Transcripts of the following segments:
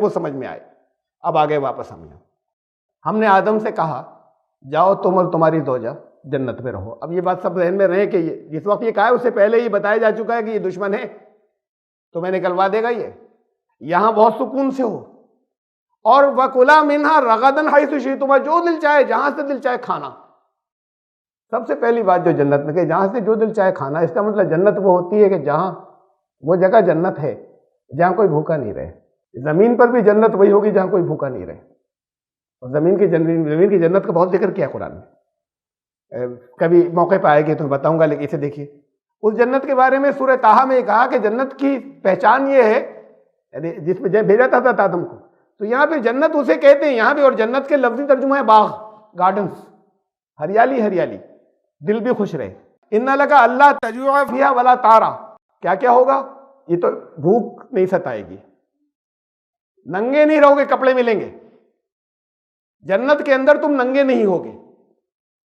وہ سمجھ میں آئے۔ اب آگے واپس ہم نے آدم سے کہا جاؤ تم اور تمہاری زوجہ جنت میں رہو۔ اب یہ بات سب ذہن میں رہے کہ جس وقت یہ کہا ہے اس سے پہلے یہ بتایا جا چکا ہے کہ یہ دشمن ہے، تو میں نکلوا دے گا یہ، یہاں بہت سکون سے ہو، اور وَكُلَا مِنْهَا رَغَدًا حَيْثُ شِئْتُمَا، جو دل چاہے جہاں سے دل چاہے کھانا۔ سب سے پہلی بات جو جنت میں کہ جہاں سے جو دل چاہے کھانا، اس کا مطلب جنت وہ ہوتی ہے کہ جہاں وہ جگہ جنت ہے جہاں کوئی بھوکا نہیں رہے۔ زمین پر بھی جنت وہی ہوگی جہاں کوئی بھوکا نہیں رہے، اور زمین کی جنت کا بہت ذکر کیا قرآن میں، کبھی موقع پہ آئے گی تو بتاؤں گا، لیکن اسے دیکھیے اس جنت کے بارے میں سورہ طٰہٰ میں یہ کہا کہ جنت کی پہچان یہ ہے، یعنی جس میں بھیجا تھا آدم کو، تو یہاں پہ جنت اسے کہتے ہیں یہاں پہ، اور جنت کے لفظی ترجمہ ہے باغ، گارڈنز، ہریالی ہریالی، دل بھی خوش رہے۔ ان لک الا تجوع فیہا ولا تعری، کیا کیا ہوگا؟ یہ تو بھوک نہیں ستائے گی، ننگے نہیں رہو گے، کپڑے ملیں گے، جنت کے اندر تم ننگے نہیں ہوگے۔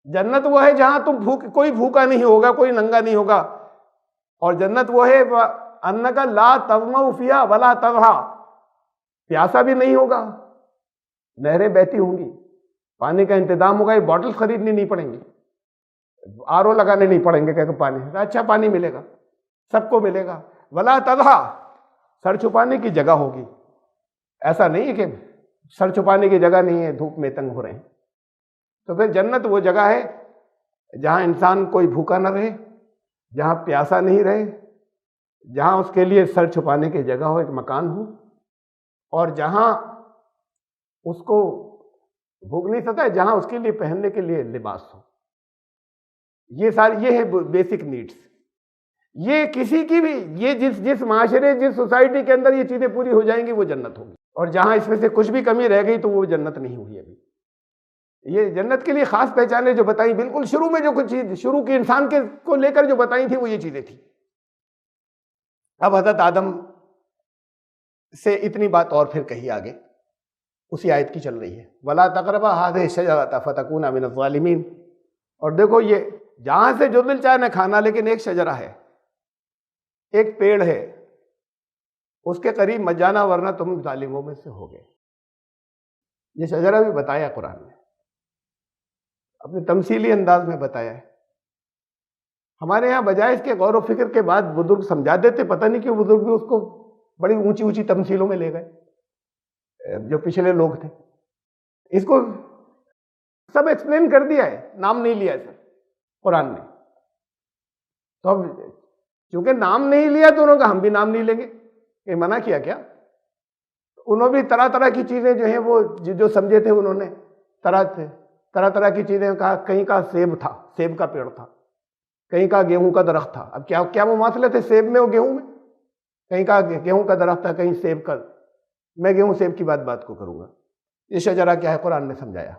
جنت وہ ہے جہاں تم کوئی بھوکا نہیں ہوگا، کوئی ننگا نہیں ہوگا، اور جنت وہ ہے انک لا تظمأ فیہا ولا تضحیٰ، پیاسا بھی نہیں ہوگا، نہریں بہتی ہوں گی، پانی کا انتظام ہوگا، یہ باٹل خریدنی نہیں پڑیں گی، آر او لگانے نہیں پڑیں گے کہ پانی اچھا پانی ملے گا، سب کو ملے گا۔ ولا تضحیٰ، سر چھپانے کی جگہ ہوگی، ایسا نہیں ہے کہ سر چھپانے کی جگہ نہیں ہے، دھوپ میں تنگ ہو رہے ہیں۔ تو پھر جنت وہ جگہ ہے جہاں انسان کوئی بھوکا نہ رہے، جہاں پیاسا نہیں رہے، جہاں اس کے لیے سر چھپانے کی جگہ ہو، ایک مکان ہو، اور جہاں اس کو بھوک نہیں ستا ہے، جہاں اس کے لیے پہننے کے لیے لباس ہو۔ یہ ہے بیسک نیڈس۔ یہ کسی کی بھی، یہ جس معاشرے، جس سوسائٹی کے اندر یہ چیزیں پوری ہو جائیں گی وہ جنت ہوگی، اور جہاں اس میں سے کچھ بھی کمی رہ گئی تو وہ جنت نہیں ہوگی۔ ابھی یہ جنت کے لیے خاص پہچانیں جو بتائیں، بالکل شروع میں جو کچھ چیز شروع کی انسان کے کو لے کر جو بتائی تھی وہ یہ چیزیں تھیں۔ اب حضرت آدم سے اتنی بات اور پھر کہی آگے، اسی آیت کی چل رہی ہے، وَلَا تَقْرَبَا هَٰذِهِ الشَّجَرَةَ فَتَكُونَا مِنَ الظَّالِمِينَ۔ اور دیکھو یہ جہاں سے جو دل چاہے نہ کھانا، لیکن ایک شجرہ ہے، ایک پیڑ ہے، اس کے قریب مت جانا ورنہ تم ظالموں میں سے ہو گئے۔ یہ شجرہ بھی بتایا قرآن نے، اپنے تمثیلی انداز میں بتایا ہے۔ ہمارے ہاں بجائے اس کے غور و فکر کے بعد بزرگ سمجھا دیتے، پتہ نہیں کیوں بزرگ بھی اس کو بڑی اونچی اونچی تمثیلوں میں لے گئے، جو پچھلے لوگ تھے۔ اس کو سب ایکسپلین کر دیا ہے، نام نہیں لیا ہے قرآن نے۔ تو اب چونکہ نام نہیں لیا تو انہوں نے کہا ہم بھی نام نہیں لیں گے، کہ منع کیا کیا؟ انہوں بھی طرح طرح کی چیزیں جو ہیں وہ جو سمجھے تھے، انہوں نے طرح طرح کی چیزیں کہا۔ کہیں کا سیب تھا، سیب کا پیڑ تھا، کہیں کا گیہوں کا درخت تھا۔ اب کیا مماثلت ہے سیب میں اور گیہوں میں؟ کہیں کا گیہوں کا درخت تھا، کہیں سیب کا۔ میں گیہوں سیب کی بات کو کروں گا۔ یہ شجرہ کیا ہے قرآن نے سمجھایا،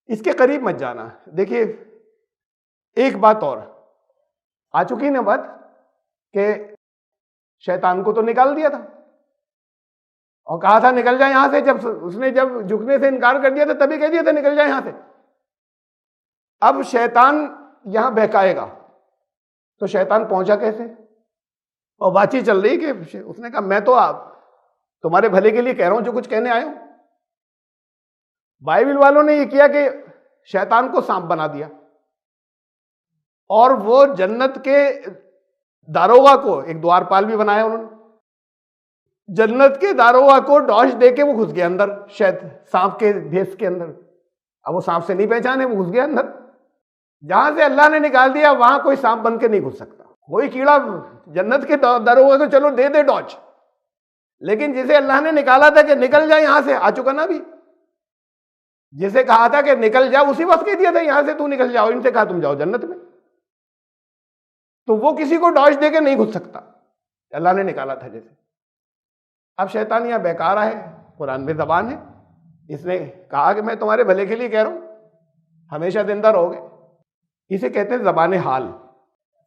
اس کے قریب مت جانا۔ دیکھیے ایک بات اور آ چکی نا بات، کہ شیطان کو تو نکال دیا تھا اور کہا تھا نکل جائے یہاں سے، جب اس نے جب جھکنے سے انکار کر دیا تھا تبھی کہہ دیا تھا نکل جائے یہاں سے۔ اب شیطان یہاں بہکائے گا تو شیطان پہنچا کیسے؟ اور بات چیت چل رہی کہ اس نے کہا میں تو آپ تمہارے بھلے کے لیے کہہ رہا ہوں، جو کچھ کہنے آئے ہوں۔ بائبل والوں نے یہ کیا کہ شیطان کو سانپ بنا دیا، اور وہ جنت کے داروغہ کو ایک دوارپال بھی بنایا انہوں نے، جنت کے داروغہ کو ڈاش دے کے وہ گھس گیا اندر، شاید سانپ کے بھیس کے اندر۔ اب وہ سانپ سے نہیں پہچانے، وہ گھس گیا اندر۔ جہاں سے اللہ نے نکال دیا وہاں کوئی سانپ بن کے نہیں گھس سکتا۔ کوئی کیڑا جنت کے داروغہ کو چلو دے ڈاش، لیکن جسے اللہ نے نکالا تھا کہ نکل جائے یہاں سے، آ چکا نا بھی، جسے کہا تھا کہ نکل جاؤ اسی وقت کہہ دیا تھا یہاں سے تو نکل جاؤ، ان سے کہا تم جاؤ جنت میں، تو وہ کسی کو ڈاش دے کے نہیں گھس سکتا، اللہ نے نکالا تھا جیسے۔ اب شیطان یہاں بیکارہ ہے، قرآن میں زبان ہے، اس نے کہا کہ میں تمہارے بھلے کے لیے کہہ رہا ہوں، ہمیشہ زندہ رہو گے۔ اسے کہتے ہیں زبان حال۔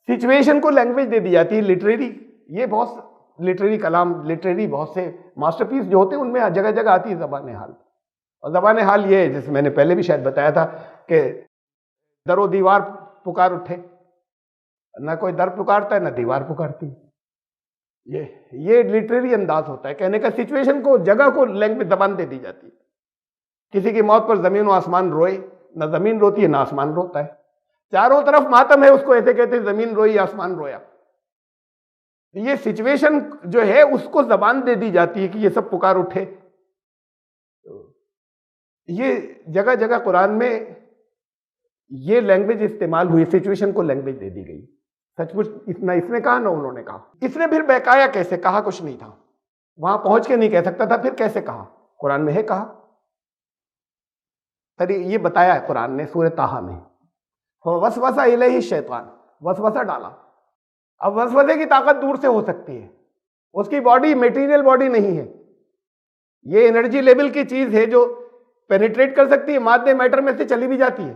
سچویشن کو لینگویج دے دی جاتی ہے، لٹریری، یہ بہت لٹریری کلام، لٹریری بہت سے ماسٹر پیس جو ہوتے ہیں ان میں جگہ جگہ آتی ہے زبان حال۔ اور زبان حال یہ ہے، جیسے میں نے پہلے بھی شاید بتایا تھا، کہ در و دیوار پکار اٹھے، نہ کوئی در پکارتا ہے نہ دیوار پکارتی، یہ لٹریری انداز ہوتا ہے کہنے کا، سچویشن کو، جگہ کو لینگویج زبان دے دی جاتی ہے. کسی کی موت پر زمین و آسمان روئے، نہ زمین روتی ہے نہ آسمان روتا ہے. چاروں طرف ماتم ہے، اس کو ایسے کہتے ہیں زمین روئی آسمان رویا. یہ سچویشن جو ہے اس کو زبان دے دی جاتی ہے کہ یہ سب پکار اٹھے. یہ جگہ جگہ قرآن میں یہ لینگویج استعمال ہوئی، سچویشن کو لینگویج دے دی گئی. سچ مچ اتنا اس نے کہا نہ انہوں نے کہا. اس نے پھر بہکایا کیسے؟ کہا کچھ نہیں تھا، وہاں پہنچ کے نہیں کہہ سکتا تھا، پھر کیسے کہا؟ قرآن میں ہے کہا. یہ بتایا ہے قرآن نے سورہ طٰہٰ میں. وسوسہ الیہ الشیطان، وسوسہ ڈالا. اب وسوسے کی طاقت دور سے ہو سکتی ہے، اس کی باڈی میٹیریل باڈی نہیں ہے، یہ انرجی لیول کی چیز ہے جو پینیٹریٹ کر سکتی ہے، مادے میٹر میں سے چلی بھی جاتی ہے.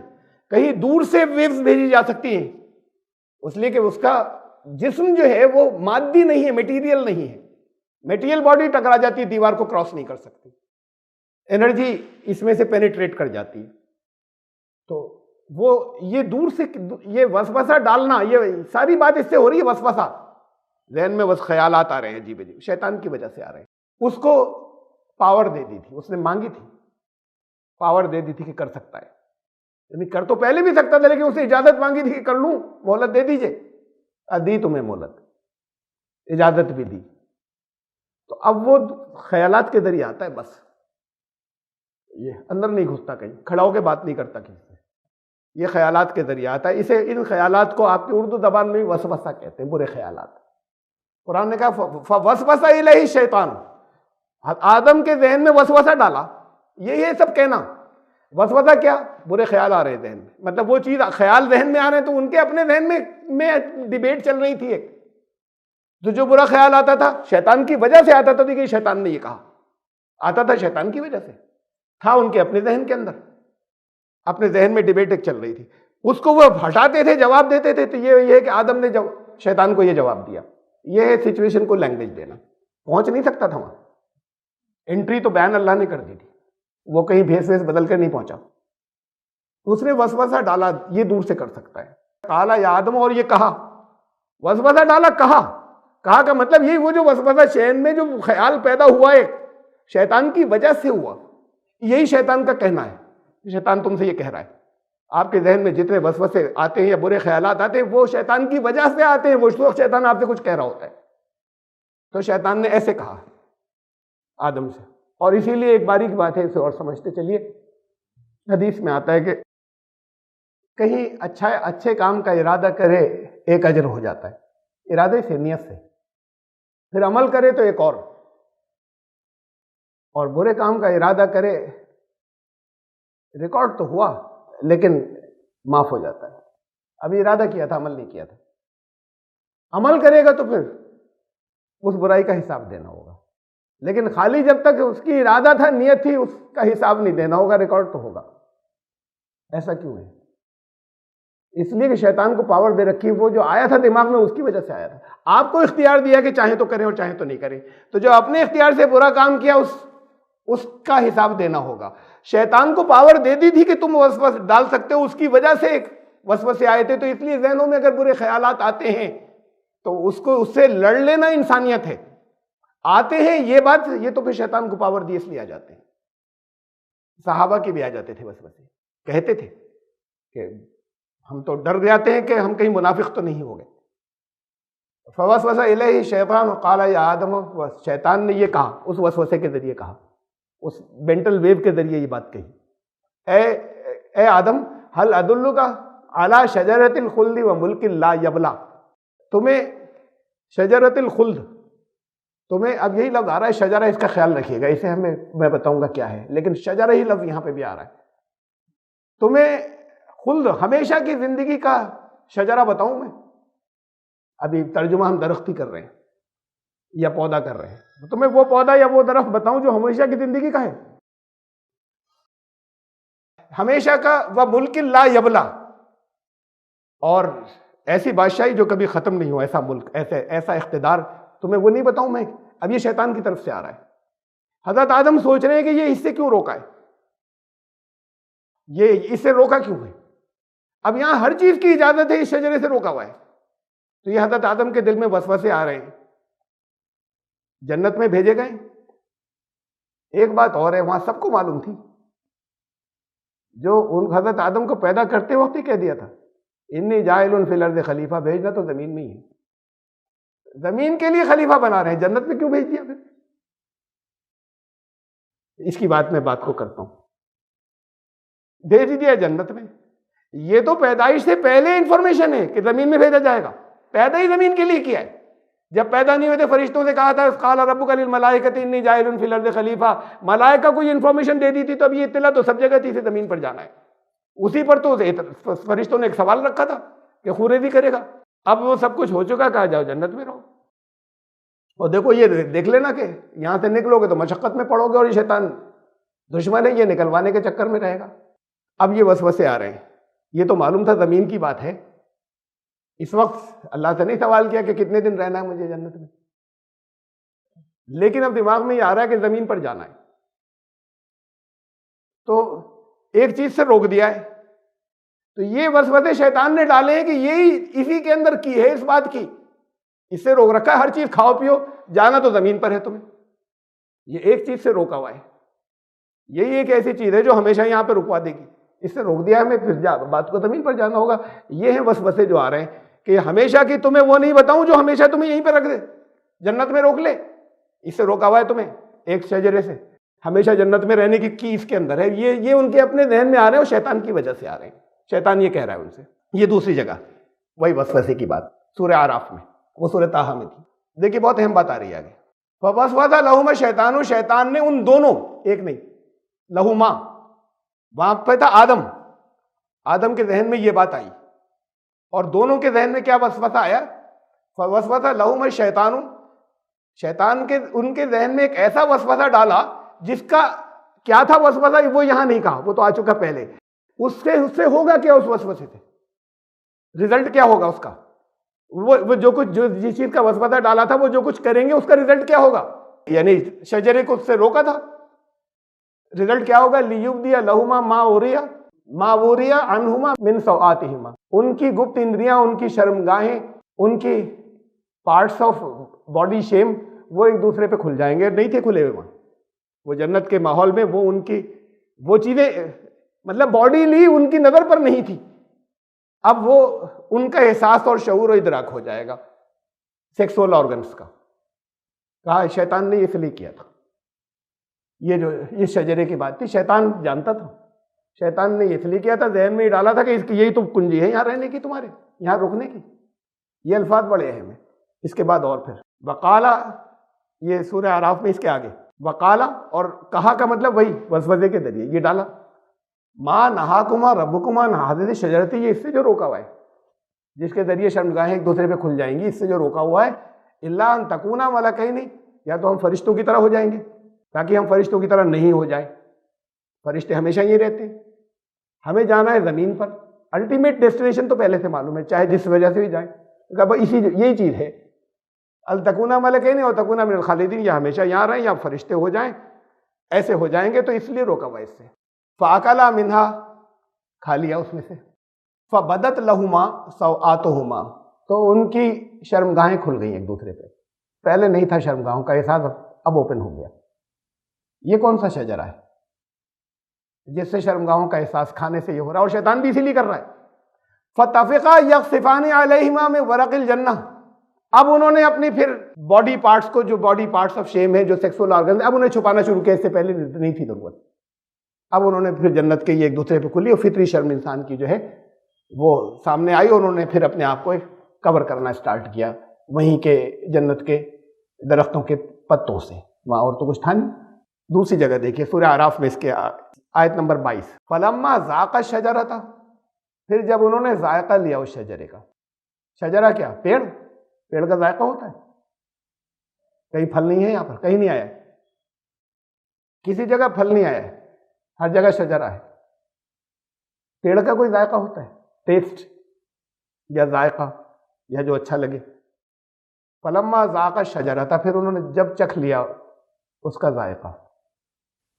کہیں دور سے ویوز بھیجی جا سکتی ہیں، اس لیے کہ اس کا جسم جو ہے وہ مادی نہیں ہے، میٹیریل نہیں ہے. میٹیریل باڈی ٹکرا جاتی ہے، دیوار کو کراس نہیں کر سکتی، انرجی اس میں سے پینیٹریٹ کر جاتی ہے. تو وہ یہ دور سے یہ وسوسہ ڈالنا، یہ ساری بات اس سے ہو رہی ہے. وسوسہ ذہن میں بس خیالات آ رہے ہیں عجیب عجیب، شیطان کی وجہ سے آ رہے ہیں. اس کو پاور دے دی تھی، اس نے مانگی تھی، پاور دے دی تھی کہ کر سکتا ہے. یعنی کر تو پہلے بھی سکتا تھا، لیکن اسے اجازت مانگی تھی کہ کر لوں، مہلت دے دیجئے. دی تمہیں مہلت، اجازت بھی دی. تو اب وہ خیالات کے ذریعے آتا ہے، بس یہ اندر نہیں گھستا، کہیں کھڑا ہو کے بات نہیں کرتا کسی سے، یہ خیالات کے ذریعے آتا ہے. اسے ان خیالات کو آپ کی اردو زبان میں بھی وسوسہ کہتے ہیں، برے خیالات. قرآن نے کہا فوسوس الیہ الشیطان، آدم کے ذہن میں وسوسہ ڈالا. یہ سب کہنا وسوسہ کیا؟ برے خیال آ رہے ذہن میں، مطلب وہ چیز خیال ذہن میں آ رہے ہیں تو ان کے اپنے ذہن میں ڈیبیٹ چل رہی تھی ایک. تو جو برا خیال آتا تھا شیطان کی وجہ سے آتا تھا، کہ شیطان نے یہ کہا، آتا تھا شیطان کی وجہ سے، تھا ان کے اپنے ذہن کے اندر، اپنے ذہن میں ڈیبیٹ ایک چل رہی تھی. اس کو وہ ہٹاتے تھے، جواب دیتے تھے. تو یہ ہے کہ آدم نے شیطان کو یہ جواب دیا. یہ ہے سچویشن کو لینگویج دینا. پہنچ نہیں سکتا تھا وہاں، انٹری تو بیان اللہ نے کر دی تھی، وہ کہیں بھیس ویس بدل کر نہیں پہنچا. اس نے وسوسہ ڈالا، یہ دور سے کر سکتا ہے. قال یا آدم، اور یہ کہا، وسوسہ ڈالا، کہا کا مطلب یہی، وہ جو وسوسہ شین میں جو خیال پیدا ہوا ہے شیطان کی وجہ سے ہوا، یہی شیطان کا کہنا ہے. شیطان تم سے یہ کہہ رہا ہے، آپ کے ذہن میں جتنے وسوسے آتے ہیں یا برے خیالات آتے ہیں وہ شیطان کی وجہ سے آتے ہیں. وہ وقت شیطان آپ سے کچھ کہہ رہا ہوتا ہے. تو شیطان نے ایسے کہا آدم سے. اور اسی لیے ایک باریک بات ہے، اسے اور سمجھتے چلیے. حدیث میں آتا ہے کہ کہیں اچھے کام کا ارادہ کرے ایک اجر ہو جاتا ہے، ارادے سے، نیت سے. پھر عمل کرے تو ایک اور برے کام کا ارادہ کرے، ریکارڈ تو ہوا لیکن معاف ہو جاتا ہے. ابھی ارادہ کیا تھا، عمل نہیں کیا تھا. عمل کرے گا تو پھر اس برائی کا حساب دینا ہوگا، لیکن خالی جب تک اس کی ارادہ تھا، نیت تھی، اس کا حساب نہیں دینا ہوگا، ریکارڈ تو ہوگا. ایسا کیوں ہے؟ اس لیے کہ شیطان کو پاور دے رکھی، وہ جو آیا تھا دماغ میں اس کی وجہ سے آیا تھا. آپ کو اختیار دیا کہ چاہیں تو کریں اور چاہیں تو نہیں کریں. تو جو اپنے اختیار سے برا کام کیا اس کا حساب دینا ہوگا. شیطان کو پاور دے دی تھی کہ تم وسوسہ ڈال سکتے ہو، اس کی وجہ سے وسوسے آئے تھے. تو اس لیے ذہنوں میں اگر برے خیالات آتے ہیں تو اس سے لڑ لینا انسانیت ہے. آتے ہیں یہ بات، یہ تو پھر شیطان کو پاور دی اس لیے آ جاتے ہیں. صحابہ کے بھی آ جاتے تھے وسوسے، کہتے تھے کہ ہم تو ڈر جاتے ہیں کہ ہم کہیں منافق تو نہیں ہو گئے. فوسوس الیہ الشیطان قال یا آدم، شیطان نے یہ کہا، اس وسوسے کے ذریعے کہا، اس مینٹل ویو کے ذریعے یہ بات کہی، اے آدم هل ادلک علی شجرۃ الخلد وملک لا یبلی. تمہیں شجرۃ الخلد، تمہیں اب یہی لفظ آ رہا ہے شجرہ، اس کا خیال رکھیے گا، اسے میں بتاؤں گا کیا ہے، لیکن شجرہ ہی لفظ یہاں پہ بھی آ رہا ہے. تمہیں خلد، ہمیشہ کی زندگی کا شجرہ بتاؤں میں. ابھی ترجمہ ہم درخت ہی کر رہے ہیں یا پودا کر رہے ہیں، تمہیں وہ پودا یا وہ درخت بتاؤں جو ہمیشہ کی زندگی کا ہے، ہمیشہ کا. وملک لا یبلی، اور ایسی بادشاہی جو کبھی ختم نہیں ہو، ایسا ملک، ایسا اقتدار تمہیں وہ نہیں بتاؤں میں. اب یہ شیطان کی طرف سے آ رہا ہے. حضرت آدم سوچ رہے ہیں کہ یہ اس سے کیوں روکا ہے، یہ اس سے روکا کیوں ہے. اب یہاں ہر چیز کی اجازت ہے، اس شجرے سے روکا ہوا ہے. تو یہ حضرت آدم کے دل میں وسوسے آ رہے ہیں جنت میں بھیجے گئے. ایک بات اور ہے، وہاں سب کو معلوم تھی، جو ان حضرت آدم کو پیدا کرتے وقت ہی کہہ دیا تھا انی جاعل فی الارض خلیفہ، بھیجنا تو زمین میں ہی ہے. زمین کے لیے خلیفہ بنا رہے ہیں، جنت میں کیوں بھیج دیا پھر؟ اس کی بات میں بات کو کرتا ہوں. بھیج دیا جنت میں، یہ تو پیدائش سے پہلے انفارمیشن ہے کہ زمین میں بھیجا جائے گا. پیدا ہی زمین کے لیے کیا ہے. جب پیدا نہیں ہوئے تھے فرشتوں سے کہا تھا قال ربک للملائکۃ انی جاعل فی الارض خلیفہ، ملائکہ کو یہ انفارمیشن دے دی تھی تو اب یہ اطلاع تو سب جگہ تھی اسے زمین پر جانا ہے. اسی پر تو فرشتوں نے ایک سوال رکھا تھا کہ خوریزی کرے گا. اب وہ سب کچھ ہو چکا، کہا جاؤ جنت میں رہو. اور دیکھو یہ دیکھ لینا کہ یہاں سے نکلو گے تو مشقت میں پڑو گے، اور یہ شیطان دشمن ہے، یہ نکلوانے کے چکر میں رہے گا. اب یہ وسوسے آ رہے ہیں. یہ تو معلوم تھا زمین کی بات ہے. اس وقت اللہ سے نہیں سوال کیا کہ کتنے دن رہنا ہے مجھے جنت میں، لیکن اب دماغ میں یہ آ رہا ہے کہ زمین پر جانا ہے. تو ایک چیز سے روک دیا ہے. تو یہ وسوسے شیطان نے ڈالے ہیں کہ یہی اسی کے اندر کی ہے اس بات کی. اس سے روک رکھا ہے، ہر چیز کھاؤ پیو، جانا تو زمین پر ہے تمہیں. یہ ایک چیز سے روکا ہوا ہے. یہی ایک ایسی چیز ہے جو ہمیشہ یہاں پہ رکوا دے گی. اس سے روک دیا ہے ہمیں، پھر بات کو زمین پر جانا ہوگا. یہ ہیں وسوسے جو آ رہے ہیں کہ ہمیشہ کی تمہیں وہ نہیں بتاؤں جو ہمیشہ تمہیں یہیں پہ رکھ دے، جنت میں روک لے. اس سے روکا ہوا ہے تمہیں ایک شجرے سے، ہمیشہ جنت میں رہنے کی اس کے اندر ہے. یہ ان کے اپنے ذہن میں آ رہے ہیں اور شیطان کی وجہ سے آ رہے ہیں. شیطان یہ کہہ رہا ہے ان سے. یہ دوسری جگہ وہی وسوسے کی بات سورہ اعراف میں، وہ سورہ طٰہٰ میں تھی. دیکھیے بہت اہم بات آ رہی ہے آگے. فوسوس لہما شیطان، شیطان نے ان دونوں، ایک نہیں لہما، وہاں پہ تھا آدم کے ذہن میں یہ بات آئی، اور دونوں کے ذہن میں کیا وسوسہ آیا؟ فوسوس لہما شیطان، شیطان کے ان کے ذہن میں ایک ایسا وسوسہ ڈالا جس کا کیا تھا وسوسہ وہ یہاں نہیں کہا، وہ تو آ چکا پہلے. اس سے ہوگا کیا اس وسوسے سے؟ رزلٹ کیا ہوگا اس کا؟ وہ جو کچھ جس چیز کا وسوسہ ڈالا تھا وہ جو کچھ کریں گے اس کا رزلٹ کیا ہوگا؟ یعنی شجرے کو اس سے روکا تھا، رزلٹ کیا ہوگا؟ لیبدی لہما ما وریا عنہما من سوآتہما، ان کی گپت اندریاں، ان کی شرمگاہیں، ان کی پارٹس آف باڈی شیم وہ ایک دوسرے پہ کھل جائیں گے. نہیں تھے کھلے ہوئے وہاں، وہ جنت کے ماحول میں وہ ان کی وہ چیزیں مطلب باڈی لی ان کی نظر پر نہیں تھی. اب وہ ان کا احساس اور شعور و ادراک ہو جائے گا سیکسول آرگنس کا. کہا شیطان نے اس لیے کیا تھا. یہ جو اس شجرے کی بات تھی شیطان جانتا تھا، شیطان نے اس لیے کیا تھا، ذہن میں ہی ڈالا تھا کہ اس کی یہی تو کنجی ہے یہاں رہنے کی، تمہارے یہاں رکنے کی. یہ الفاظ بڑے اہم ہیں. اس کے بعد اور پھر وقالا، یہ سورہ اعراف میں اس کے آگے وقالا، اور کہا کا مطلب وہی وسوسے کے ذریعے یہ ڈالا. ما نہاکما ربکما عن ہذہ الشجرۃ، یہ اس سے جو روکا ہوا ہے، جس کے ذریعے شرمگاہیں ایک دوسرے پہ کھل جائیں گی، اس سے جو روکا ہوا ہے، الا ان تکونا ملکین، یا تو ہم فرشتوں کی طرح ہو جائیں گے، تاکہ ہم فرشتوں کی طرح نہیں ہو جائیں. فرشتے ہمیشہ یہ رہتے ہیں. ہمیں جانا ہے زمین پر، الٹیمیٹ ڈیسٹینیشن تو پہلے سے معلوم ہے، چاہے جس وجہ سے بھی جائیں. یہی چیز ہے، التکونا ملکین اور تکونا من الخالدین، یا ہمیشہ یہاں رہیں یا فرشتے ہو جائیں، ایسے ہو جائیں گے. تو اس لیے روکا ہوا اس سے. فاکلا منہا، کھا لیا اس میں سے. فبدت لہما سوآتہما، تو ان کی شرمگاہیں کھل گئیں ایک دوسرے پہ. پہلے نہیں تھا شرمگاہوں کا احساس، اب اوپن ہو گیا. یہ کون سا شجرہ ہے جس سے شرمگاہوں کا احساس کھانے سے یہ ہو رہا ہے؟ اور شیطان بھی اسی لیے کر رہا ہے. فَطَفِقَا يَخْصِفَانِ عَلَيْهِمَا مِن وَرَقِ الْجَنَّةِ، اب انہوں نے اپنی پھر باڈی پارٹس کو، جو باڈی پارٹس آف شیم ہے، جو سیکسول آرگن، اب انہیں چھپانا شروع کیا. اس سے پہلے نہیں تھی ضرورت. اب انہوں نے پھر جنت کے یہ ایک دوسرے پہ کھلی، اور فطری شرم انسان کی جو ہے وہ سامنے آئی، اور انہوں نے پھر اپنے آپ کو کور کرنا اسٹارٹ کیا وہیں کے جنت کے درختوں کے پتوں سے. وہاں اور تو کچھ تھا نہیں. دوسری جگہ دیکھیے سورہ اعراف میں اس کے آیت نمبر 22، فلما ذاق الشجرۃ، پھر جب انہوں نے ذائقہ لیا اس شجرے کا. شجرہ کیا؟ پیڑ کا ذائقہ ہوتا ہے. کہیں پھل نہیں ہے، یہاں پر کہیں نہیں آیا، کسی جگہ پھل نہیں آیا ہے، ہر جگہ شجرہ ہے. پیڑ کا کوئی ذائقہ ہوتا ہے، ٹیسٹ یا ذائقہ یا جو اچھا لگے. فلما ذاق الشجرۃ، پھر انہوں نے جب چکھ لیا اس کا ذائقہ،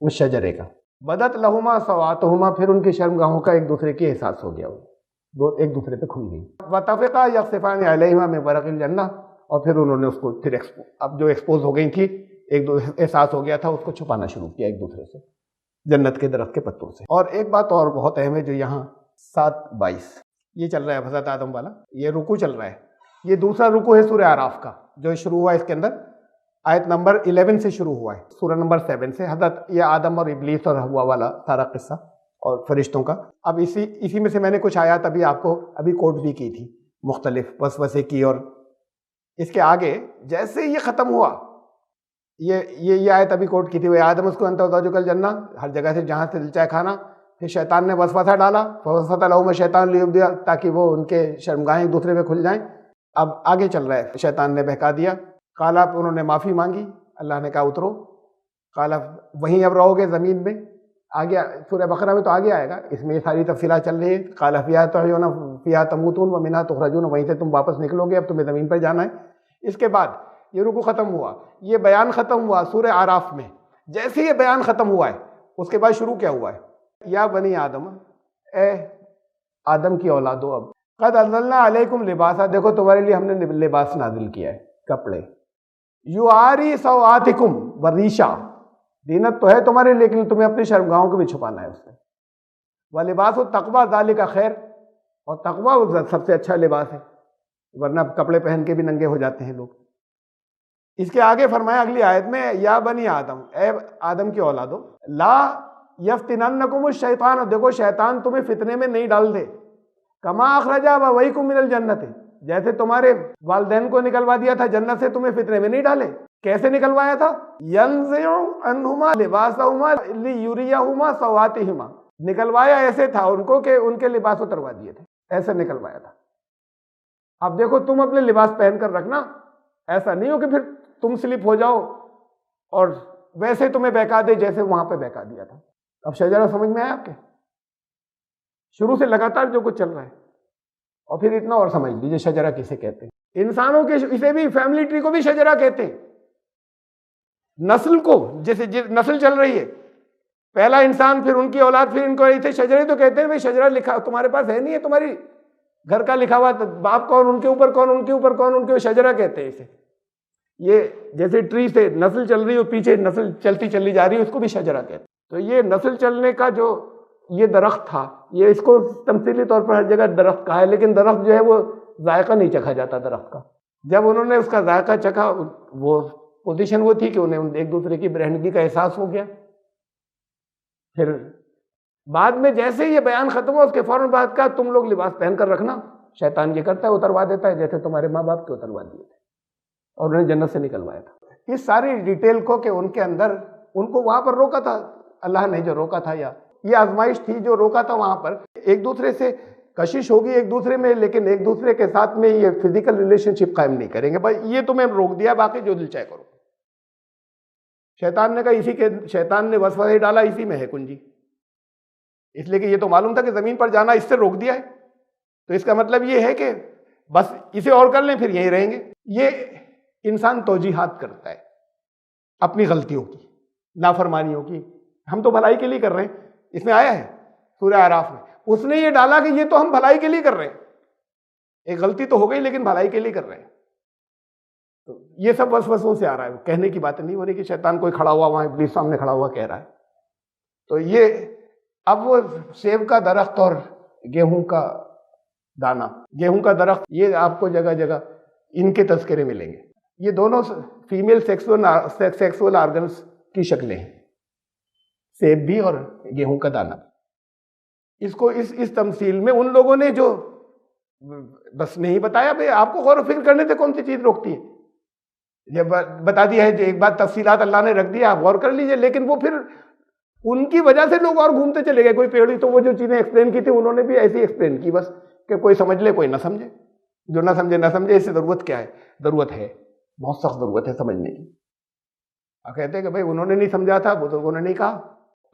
اس شجرے کا. بدت لہما سوآتہما، پھر ان کی شرمگاہوں کا ایک دوسرے کے احساس ہو گیا، وہ ایک دوسرے پہ کھل گئی. وَطَفِقَا يَخْصِفَانِ عَلَيْهِمَا مِن وَرَقِ الْجَنَّةِ، اور پھر انہوں نے اس کو پھر اب جو ایکسپوز ہو گئی تھی، ایک دو احساس ہو گیا تھا، اس کو چھپانا شروع کیا ایک دوسرے سے جنت کے درخت کے پتوں سے۔ اور ایک بات اور بہت اہم ہے جو یہاں 7:22 یہ چل رہا ہے حضرت آدم والا، یہ رکوع چل رہا ہے، یہ دوسرا رکوع ہے سورہ اعراف کا جو شروع ہوا ہے اس کے اندر، آیت نمبر 11 سے شروع ہوا ہے، سورہ نمبر 7 سے، حضرت یہ آدم اور ابلیس اور ہوا والا سارا قصہ اور فرشتوں کا۔ اب اسی میں سے میں نے کچھ آیات ابھی آپ کو ابھی کوٹ بھی کی تھی، مختلف وسوسے کی، اور اس کے آگے جیسے یہ ختم ہوا، یہ آیت ابھی کوٹ کی تھی، وہ آدم اس کو انت وزوجک الجنہ، ہر جگہ سے جہاں سے دل چاہے کھانا، پھر شیطان نے وسوسہ ڈالا، فوسوس لہما الشیطان لیبدی، تاکہ وہ ان کے شرمگاہیں ایک دوسرے پہ کھل جائیں۔ اب آگے چل رہا ہے، شیطان نے بہکا دیا، قالا، انہوں نے معافی مانگی، اللہ نے کہا اترو، قالا وہیں اب رہو گے زمین میں۔ آگے سورہ بقرہ میں تو آگے آئے گا، اس میں یہ ساری تفصیلات چل رہی ہے، قال فیہا تحیون فیہا تموتون ومنہا تخرجون، وہیں سے تم واپس نکلو گے، اب تمہیں زمین پر جانا ہے۔ اس کے بعد یہ رکوع ختم ہوا، یہ بیان ختم ہوا سورہ اعراف میں، جیسے یہ بیان ختم ہوا ہے اس کے بعد شروع کیا ہوا ہے، یا بنی آدم، اے آدم کی اولادو، اب قد انزلنا علیکم لباسا، دیکھو تمہارے لیے ہم نے لباس نازل کیا ہے، کپڑے، یواری سوآتکم وریشا، زینت تو ہے تمہارے لیکن تمہیں اپنی شرمگاہوں کو بھی چھپانا ہے اس سے، ولباس التقویٰ ذالک خیر، اور تقویٰ سب سے اچھا لباس ہے، ورنہ کپڑے پہن کے بھی ننگے ہو جاتے ہیں لوگ۔ اس کے آگے فرمایا اگلی آیت میں، یا بنی آدم، اے آدم کی اولادو، لا یفتننکم الشیطان، دیکھو شیطان تمہیں فتنے میں نہیں ڈال دے، کما اخرج ابویکم من الجنت، جیسے تمہارے والدین کو نکلوا دیا تھا جنت سے، تمہیں فتنے میں نہیں ڈالے۔ کیسے نکلوایا تھا؟ ینزع عنہما لباسہما لیریہما سوآتہما، نکلوایا ایسے تھا ان کو کہ ان کے لباس اتروا دیے تھے، ایسے نکلوایا تھا۔ اب دیکھو تم اپنے لباس پہن کر رکھنا، ایسا نہیں ہو کہ پھر تم سلپ ہو جاؤ اور ویسے تمہیں بہکا دے جیسے وہاں پہ بہکا دیا تھا۔ اب شجرہ سمجھ میں آیا آپ کے؟ شروع سے لگاتار جو کچھ چل رہا ہے، اور پھر اتنا اور سمجھ لیجیے شجرہ کسے کہتے ہیں، انسانوں کے اسے بھی فیملی ٹری کو بھی شجرہ کہتے ہیں، نسل کو، جیسے نسل چل رہی ہے، پہلا انسان پھر ان کی اولاد پھر ان کو ایسے شجرے تو کہتے ہیں، بھائی شجرہ لکھا تمہارے پاس ہے نہیں ہے، تمہاری گھر کا لکھا ہوا باپ کون، ان کے اوپر کون، ان کے اوپر کون، ان کے شجرہ کہتے ہیں اسے۔ یہ جیسے ٹری سے نسل چل رہی ہو، پیچھے نسل چلتی چلی جا رہی ہے، اس کو بھی شجرہ کہتے ہیں۔ تو یہ نسل چلنے کا جو یہ درخت تھا، یہ اس کو تمثیلی طور پر ہر جگہ درخت کہا ہے، لیکن درخت جو ہے وہ ذائقہ نہیں چکھا جاتا درخت کا۔ جب انہوں نے اس کا ذائقہ چکھا، وہ پوزیشن وہ تھی کہ انہیں ایک دوسرے کی برہنگی کا احساس ہو گیا۔ پھر بعد میں جیسے یہ بیان ختم ہوا، اس کے فوراً بعد کہا تم لوگ لباس پہن کر رکھنا، شیطان یہ کرتا ہے اتروا دیتا ہے، جیسے تمہارے ماں باپ کے اتروا دیے تھے اور انہیں جنت سے نکلوایا تھا۔ اس ساری ڈیٹیل کو کہ ان کے اندر ان کو وہاں پر روکا تھا اللہ نے، جو روکا تھا، یا یہ آزمائش تھی جو روکا تھا وہاں پر، ایک دوسرے سے کشش ہوگی ایک دوسرے میں، لیکن ایک دوسرے کے ساتھ میں یہ فزیکل ریلیشن شپ قائم نہیں کریں گے، بھائی یہ تمہیں روک دیا، باقی جو دل چاہے کرو۔ شیطان نے کہا شیطان نے وسوسہ ڈالا، اسی میں ہے کنجی، اس لیے کہ یہ تو معلوم تھا کہ زمین پر جانا اس سے روک دیا ہے، تو اس کا مطلب یہ ہے کہ بس اسے اور کر لیں پھر یہیں رہیں گے۔ یہ انسان توجیحات کرتا ہے اپنی غلطیوں کی، نافرمانیوں کی، ہم تو بھلائی کے لیے کر رہے ہیں، اس میں آیا ہے سورہ اعراف میں، اس نے یہ ڈالا کہ یہ تو ہم بھلائی کے لیے کر رہے ہیں، ایک غلطی تو ہو گئی لیکن بھلائی کے لیے کر رہے ہیں۔ تو یہ سب وسوسوں سے آ رہا ہے، کہنے کی بات نہیں ہو رہی کہ شیطان کوئی کھڑا ہوا وہاں ابلیس سامنے کھڑا ہوا کہہ رہا ہے۔ تو یہ اب وہ سیب کا درخت اور گیہوں کا دانا، گیہوں کا درخت، یہ آپ کو جگہ جگہ ان کے تذکرے ملیں گے، یہ دونوں فیمیل سیکسول آرگنز کی شکلیں ہیں، سیب بھی اور گیہوں کا دانا۔ اس کو اس تمثیل میں ان لوگوں نے جو بس نہیں بتایا، بھائی آپ کو غور و فکر کرنے سے کون سی چیز روکتی ہے، جب بتا دیا ہے، ایک بات تفصیلات اللہ نے رکھ دیا، آپ غور کر لیجئے، لیکن وہ پھر ان کی وجہ سے لوگ اور گھومتے چلے گئے، کوئی پیڑی تو وہ جو چیزیں ایکسپلین کی تھی انہوں نے بھی ایسی ایکسپلین کی بس کہ کوئی سمجھ لے کوئی نہ سمجھے، جو نہ سمجھے نہ سمجھے، اس سے ضرورت کیا ہے؟ ضرورت ہے، بہت سخت ضرورت ہے سمجھنے کی۔ آپ کہتے ہیں کہ بھائی انہوں نے نہیں سمجھا تھا، بزرگوں نے نہیں کہا،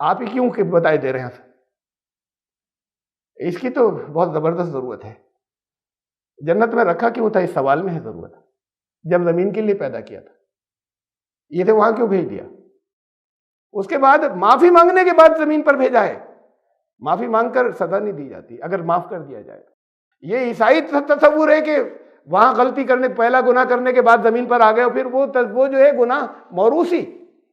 آپ ہی کیوں کہ بتائے دے رہے ہیں؟ اس کی تو بہت زبردست ضرورت ہے۔ جنت میں رکھا کیوں تھا؟ اس سوال میں ہے ضرورت، جب زمین کے لیے پیدا کیا تھا، یہ تھے وہاں کیوں بھیج دیا؟ اس کے بعد معافی مانگنے کے بعد زمین پر بھیجا ہے، معافی مانگ کر سزا نہیں دی جاتی اگر معاف کر دیا جائے۔ یہ عیسائی تصور ہے کہ وہاں غلطی کرنے پہلا گناہ کرنے کے بعد زمین پر آ گئے، اور پھر وہ جو ہے گناہ موروثی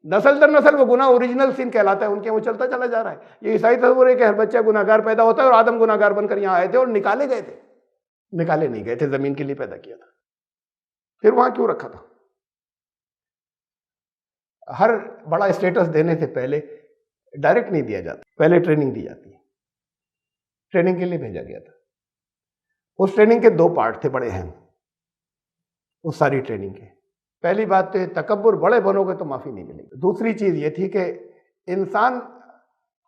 نسل در نسل وہ گناہ اوریجنل سن کہلاتا ہے، ان کے وہ چلتا چلا جا رہا ہے۔ یہ عیسائی تصور ہے کہ ہر بچہ گناہ گار پیدا ہوتا ہے، اور آدم گناہ گار بن کر یہاں آئے تھے اور نکالے گئے تھے، نکالے نہیں گئے تھے، زمین کے لیے پیدا کیا تھا۔ پھر وہاں کیوں رکھا تھا؟ ہر بڑا اسٹیٹس دینے سے پہلے ڈائریکٹ نہیں دیا جاتا، پہلے ٹریننگ دی جاتی ہے، ٹریننگ کے لیے بھیجا گیا تھا۔ اس ٹریننگ کے 2 پارٹ تھے بڑے اہم، اس ساری ٹریننگ کے۔ پہلی بات تو تکبر، بڑے بنو گے تو معافی نہیں ملے گی۔ دوسری چیز یہ تھی کہ انسان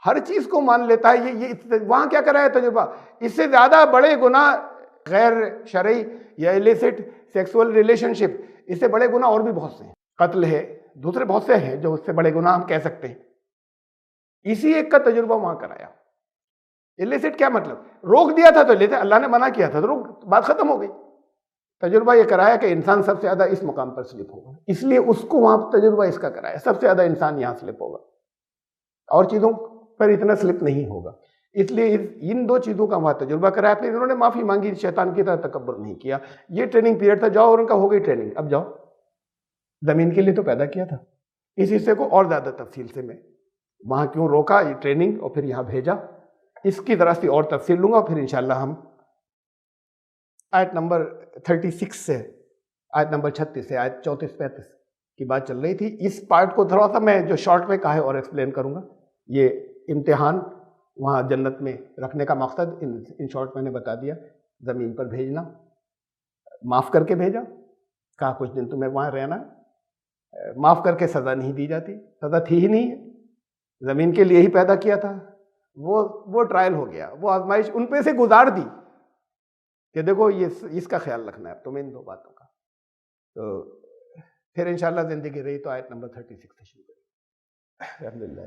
ہر چیز کو مان لیتا ہے، یہ وہاں کیا کرا ہے تجربہ، اس سے زیادہ بڑے گناہ غیر شرعی یا ایلیسٹ سیکسول ریلیشن شپ، اس سے بڑے گناہ اور بھی بہت سے ہیں، قتل ہے، دوسرے بہت سے ہیں جو اس سے بڑے گناہ ہم کہہ سکتے ہیں۔ اسی ایک کا تجربہ وہاں کرایا۔ ایلیسٹ کیا مطلب؟ روک دیا تھا تو لیتے، اللہ نے منع کیا تھا تو روک، بات ختم ہو گئی۔ تجربہ یہ کرایا کہ انسان سب سے زیادہ اس مقام پر سلپ ہوگا، اس لیے اس کو وہاں تجربہ اس کا کرایا، سب سے زیادہ انسان یہاں سلپ ہوگا، اور چیزوں پر اتنا سلپ نہیں ہوگا، اس لیے ان 2 چیزوں کا وہاں تجربہ کرایا۔ پھر انہوں نے معافی مانگی، شیطان کی طرح تکبر نہیں کیا۔ یہ ٹریننگ پیریڈ تھا، جاؤ، اور ان کا ہو گئی ٹریننگ، اب جاؤ، زمین کے لیے تو پیدا کیا تھا۔ اس حصے کو اور زیادہ تفصیل سے میں وہاں کیوں روکا، یہ ٹریننگ، اور پھر یہاں بھیجا، اس کی ذرا سی اور تفصیل لوں گا، پھر انشاءاللہ ہم آیت نمبر 36 سے آیت نمبر 36 سے آیت 34-35 کی بات چل رہی تھی۔ اس پارٹ کو تھوڑا سا میں جو شارٹ میں کہا ہے اور ایکسپلین کروں گا۔ یہ امتحان وہاں جنت میں رکھنے کا مقصد ان شارٹ میں نے بتا دیا۔ زمین پر بھیجنا، معاف کر کے بھیجا، کہا کچھ دن تمہیں وہاں رہنا، معاف کر کے سزا نہیں دی جاتی، سزا تھی ہی نہیں ہے، زمین کے لیے ہی پیدا کیا تھا۔ وہ ٹرائل ہو گیا، وہ آزمائش ان پہ سے گزار دی کہ دیکھو یہ اس کا خیال رکھنا ہے تمہیں، ان 2 باتوں کا۔ تو پھر انشاءاللہ زندگی رہی تو آیت نمبر 36 سے شروع کریں۔ الحمدللہ۔